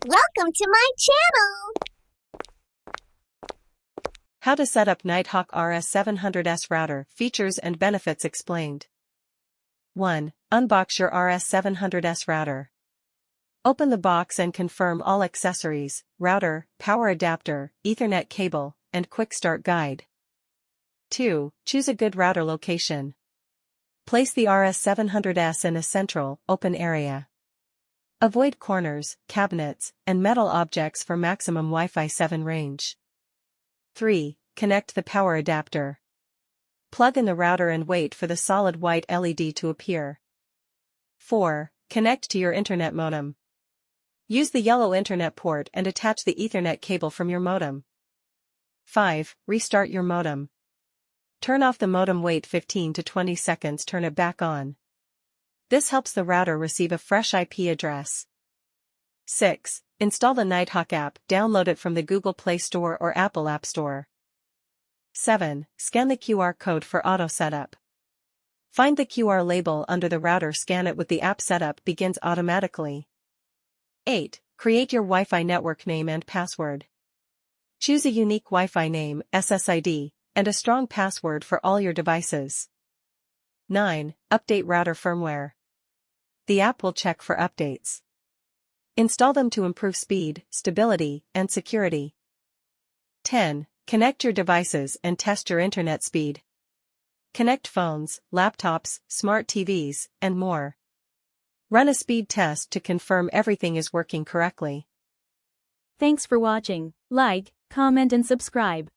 Welcome to my channel! How to set up Nighthawk RS700S router, features and benefits explained. 1. Unbox your RS700S router. Open the box and confirm all accessories, router, power adapter, Ethernet cable, and quick start guide. 2. Choose a good router location. Place the RS700S in a central, open area. Avoid corners, cabinets, and metal objects for maximum Wi-Fi 7 range. 3. Connect the power adapter. Plug in the router and wait for the solid white LED to appear. 4. Connect to your internet modem. Use the yellow internet port and attach the Ethernet cable from your modem. 5. Restart your modem. Turn off the modem, wait 15 to 20 seconds, turn it back on. This helps the router receive a fresh IP address. 6. Install the Nighthawk app, download it from the Google Play Store or Apple App Store. 7. Scan the QR code for auto setup. Find the QR label under the router, scan it with the app, setup begins automatically. 8. Create your Wi-Fi network name and password. Choose a unique Wi-Fi name, SSID, and a strong password for all your devices. 9. Update router firmware. The app will check for updates. Install them to improve speed, stability, and security. 10. Connect your devices and test your internet speed. Connect phones, laptops, smart TVs, and more. Run a speed test to confirm everything is working correctly. Thanks for watching. Like, comment and subscribe.